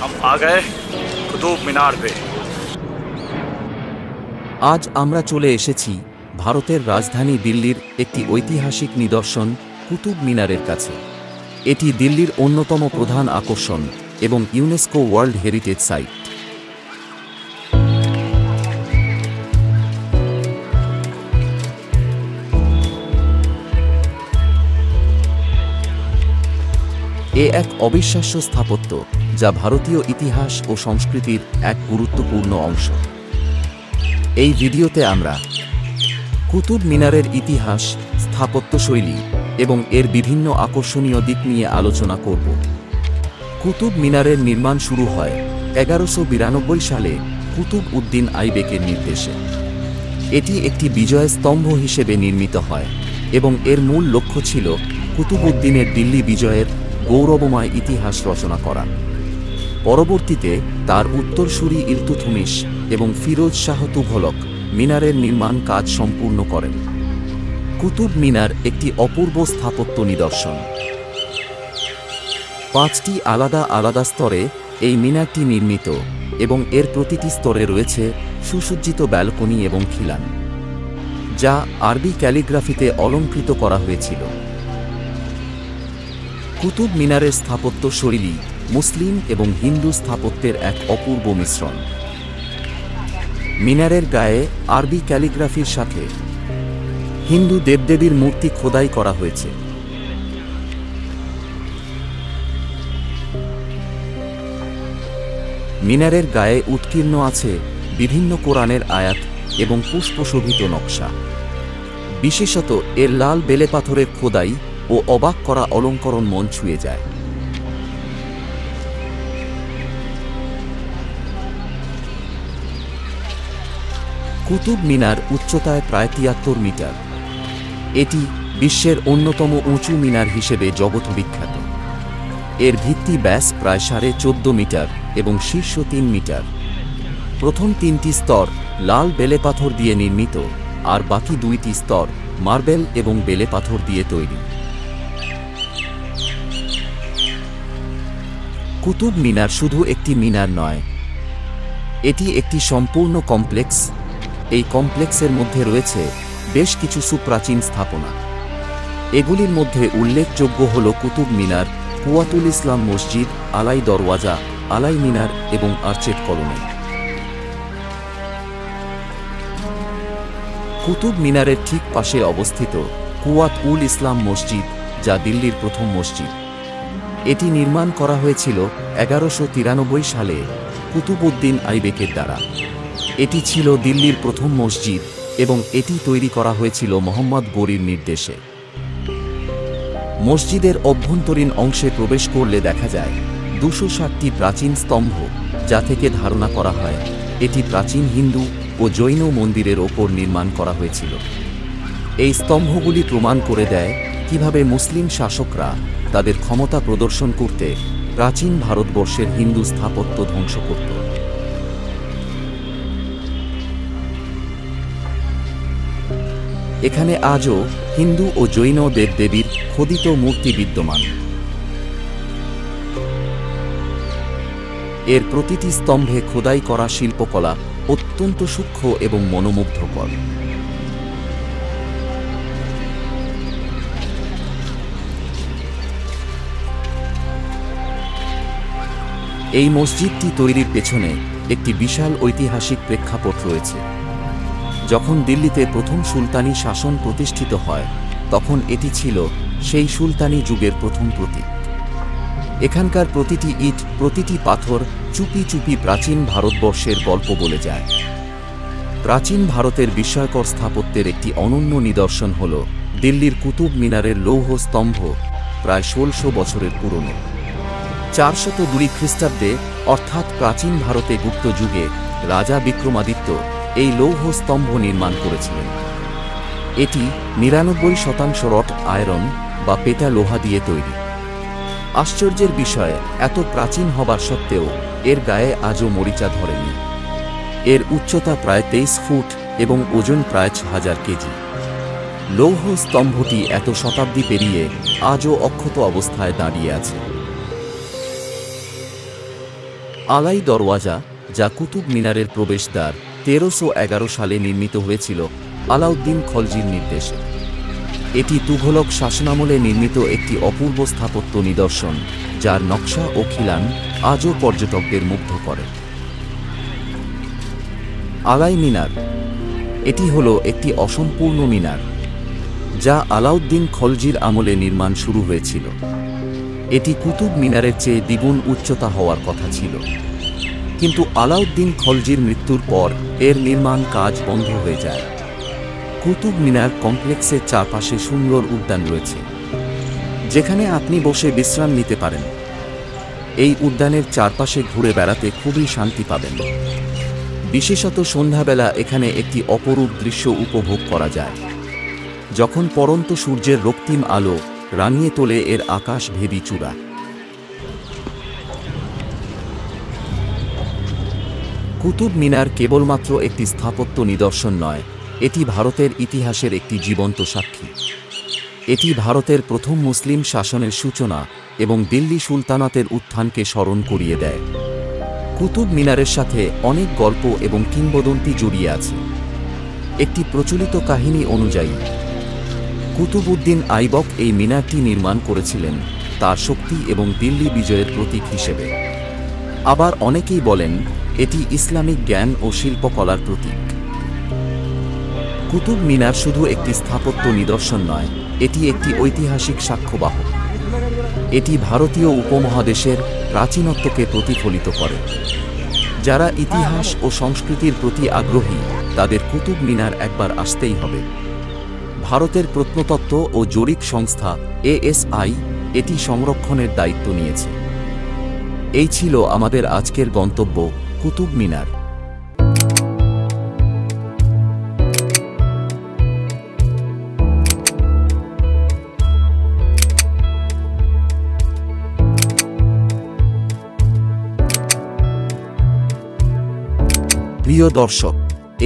हम आ गए কুতুব মিনার पे। আজ আমরা চলে এসেছি ভারতের রাজধানী দিল্লির একটি ঐতিহাসিক নিদর্শন কুতুব মিনারের কাছে। এটি দিল্লির অন্যতম প্রধান আকর্ষণ এবং ইউনেস্কো ওয়ার্ল্ড হেরিটেজ সাইট। এক অবিশ্বাস্য স্থাপত্য যা ভারতীয় ইতিহাস ও সংস্কৃতির এক গুরুত্বপূর্ণ অংশ। এই ভিডিওতে আমরা কুতুব মিনারের ইতিহাস, স্থাপত্যশৈলী এবং এর বিভিন্ন আকর্ষণীয় দিক নিয়ে আলোচনা করব। কুতুব মিনারের নির্মাণ শুরু হয় 1192 সালে কুতুব উদ্দিন আইবেকের নির্দেশে। এটি একটি বিজয় স্তম্ভ হিসেবে নির্মিত হয় এবং এর মূল লক্ষ্য ছিল কুতুব উদ্দিনের দিল্লি বিজয়ের গৌরবময় ইতিহাস রচনা করা। পরবর্তীতে তার উত্তরসূরি ইলতুৎমিশ এবং ফিরোজ শাহ তুঘলক মিনারের নির্মাণ কাজ সম্পূর্ণ করেন। কুতুব মিনার একটি অপূর্ব স্থাপত্য নিদর্শন। 5টি আলাদা আলাদা স্তরে এই মিনারটি নির্মিত এবং এর প্রতিটি স্তরে রয়েছে সুসজ্জিত ব্যালকনি এবং খিলান, যা আরবি ক্যালিগ্রাফিতে অলঙ্কৃত করা হয়েছিল। কুতুব মিনারের স্থাপত্য শৈলী মুসলিম এবং হিন্দু স্থাপত্যের এক অপূর্ব মিশ্রণ। মিনারের গায়ে আরবি ক্যালিগ্রাফির সাথে হিন্দু দেবদেবীর মূর্তি খোদাই করা হয়েছে। মিনারের গায়ে উৎকীর্ণ আছে বিভিন্ন কোরআনের আয়াত এবং পুষ্পশোভিত নকশা। বিশেষত এর লাল বেলে পাথরের খোদাই ও অবাক করা অলঙ্করণ মন ছুঁয়ে যায়। কুতুব মিনার উচ্চতায় প্রায় 73 মিটার। এটি বিশ্বের অন্যতম উঁচু মিনার হিসেবে জগৎ বিখ্যাত। এর ভিত্তি ব্যাস প্রায় 14.5 মিটার এবং শীর্ষ 3 মিটার। প্রথম 3টি স্তর লাল বেলে পাথর দিয়ে নির্মিত, আর বাকি 2টি স্তর মার্বেল এবং বেলে পাথর দিয়ে তৈরি। কুতুব মিনার শুধু একটি মিনার নয়, এটি একটি সম্পূর্ণ কমপ্লেক্স। এই কমপ্লেক্সের মধ্যে রয়েছে বেশ কিছু সুপ্রাচীন স্থাপনা। এগুলির মধ্যে উল্লেখযোগ্য হল কুতুব মিনার, কুয়াতুল ইসলাম মসজিদ, আলাই দরওয়াজা, আলাই মিনার এবং আর্চেড কলোনি। কুতুব মিনারের ঠিক পাশে অবস্থিত কুয়াত উল ইসলাম মসজিদ, যা দিল্লির প্রথম মসজিদ। এটি নির্মাণ করা হয়েছিল 1193 সালে কুতুব উদ্দিন আইবেকের দ্বারা। এটি ছিল দিল্লির প্রথম মসজিদ এবং এটি তৈরি করা হয়েছিল মোহাম্মদ গৌরীর নির্দেশে। মসজিদের অভ্যন্তরীণ অংশে প্রবেশ করলে দেখা যায় 260টি প্রাচীন স্তম্ভ, যা থেকে ধারণা করা হয় এটি প্রাচীন হিন্দু ও জৈন মন্দিরের ওপর নির্মাণ করা হয়েছিল। এই স্তম্ভগুলি প্রমাণ করে দেয় কিভাবে মুসলিম শাসকরা তাদের ক্ষমতা প্রদর্শন করতে প্রাচীন ভারতবর্ষের হিন্দু স্থাপত্য ধ্বংস করত। এখানে আজও হিন্দু ও জৈন দেবদেবীর খোদিত মূর্তি বিদ্যমান। এর প্রতিটি স্তম্ভে খোদাই করা শিল্পকলা অত্যন্ত সূক্ষ্ম এবং মনোমুগ্ধকর। এই মসজিদটি তৈরির পেছনে একটি বিশাল ঐতিহাসিক প্রেক্ষাপট রয়েছে। যখন দিল্লিতে প্রথম সুলতানি শাসন প্রতিষ্ঠিত হয়, তখন এটি ছিল সেই সুলতানি যুগের প্রথম প্রতীক। এখানকার প্রতিটি ইট, প্রতিটি পাথর চুপি চুপি প্রাচীন ভারতবর্ষের গল্প বলে যায়। প্রাচীন ভারতের বিস্ময়কর স্থাপত্যের একটি অনন্য নিদর্শন হল দিল্লির কুতুব মিনারের লৌহ স্তম্ভ, প্রায় 1600 বছরের পুরনো। 402 খ্রিস্টাব্দে অর্থাৎ প্রাচীন ভারতে গুপ্ত যুগে রাজা বিক্রমাদিত্য এই লৌহ স্তম্ভ নির্মাণ করেছিলেন। এটি 99% রট আয়রন বা পেটা লোহা দিয়ে তৈরি। আশ্চর্যের বিষয়, এত প্রাচীন হবার সত্ত্বেও এর গায়ে আজও মরিচা ধরেনি। এর উচ্চতা প্রায় 23 ফুট এবং ওজন প্রায় 6000 কেজি। লৌহ স্তম্ভটি এত শতাব্দী পেরিয়ে আজও অক্ষত অবস্থায় দাঁড়িয়ে আছে। আলাই দরওয়াজা, যা কুতুব মিনারের প্রবেশদ্বার, 1311 সালে নির্মিত হয়েছিল আলাউদ্দিন খলজির নির্দেশে। এটি তুঘলক শাসনামলে নির্মিত একটি অপূর্ব স্থাপত্য নিদর্শন, যার নকশা ও খিলান আজও পর্যটকদের মুগ্ধ করে। আলাই মিনার, এটি হল একটি অসম্পূর্ণ মিনার, যা আলাউদ্দিন খলজির আমলে নির্মাণ শুরু হয়েছিল। এটি কুতুব মিনারের চেয়ে দ্বিগুণ উচ্চতা হওয়ার কথা ছিল, কিন্তু আলাউদ্দিন খলজির মৃত্যুর পর এর নির্মাণ কাজ বন্ধ হয়ে যায়। কুতুব মিনার কমপ্লেক্সের চারপাশে সুন্দর উদ্যান রয়েছে, যেখানে আপনি বসে বিশ্রাম নিতে পারেন। এই উদ্যানের চারপাশে ঘুরে বেড়াতে খুবই শান্তি পাবেন। বিশেষত সন্ধ্যাবেলা এখানে একটি অপরূপ দৃশ্য উপভোগ করা যায়, যখন পড়ন্ত সূর্যের রক্তিম আলো রাঙিয়ে তোলে এর আকাশ ভেদি চূড়া। কুতুব মিনার কেবলমাত্র একটি স্থাপত্য নিদর্শন নয়, এটি ভারতের ইতিহাসের একটি জীবন্ত সাক্ষী। এটি ভারতের প্রথম মুসলিম শাসনের সূচনা এবং দিল্লি সুলতানাতের উত্থানকে স্মরণ করিয়ে দেয়। কুতুব মিনারের সাথে অনেক গল্প এবং কিংবদন্তি জড়িয়ে আছে। একটি প্রচলিত কাহিনী অনুযায়ী কুতুবউদ্দিন আইবক এই মিনারটি নির্মাণ করেছিলেন তার শক্তি এবং দিল্লি বিজয়ের প্রতীক হিসেবে। আবার অনেকেই বলেন এটি ইসলামিক জ্ঞান ও শিল্পকলার প্রতীক। কুতুব মিনার শুধু একটি স্থাপত্য নিদর্শন নয়, এটি একটি ঐতিহাসিক সাক্ষ্যবাহক। এটি ভারতীয় উপমহাদেশের প্রাচীনত্বকে প্রতিফলিত করে। যারা ইতিহাস ও সংস্কৃতির প্রতি আগ্রহী তাদের কুতুব মিনার একবার আসতেই হবে। ভারতের প্রত্নতত্ত্ব ও জরিপ সংস্থা ASI এটি সংরক্ষণের দায়িত্ব নিয়েছে। এই ছিল আমাদের আজকের গন্তব্য, কুতুব মিনার। প্রিয় দর্শক,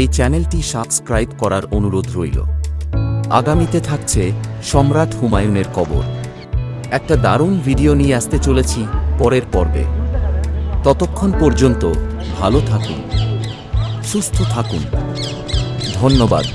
এই চ্যানেলটি সাবস্ক্রাইব করার অনুরোধ রইল। আগামীতে থাকছে সম্রাট হুমায়ুনের কবর। একটা দারুণ ভিডিও নিয়ে আসতে চলেছি পরের পর্বে। ততক্ষণ পর্যন্ত ভালো থাকুন, সুস্থ থাকুন। ধন্যবাদ।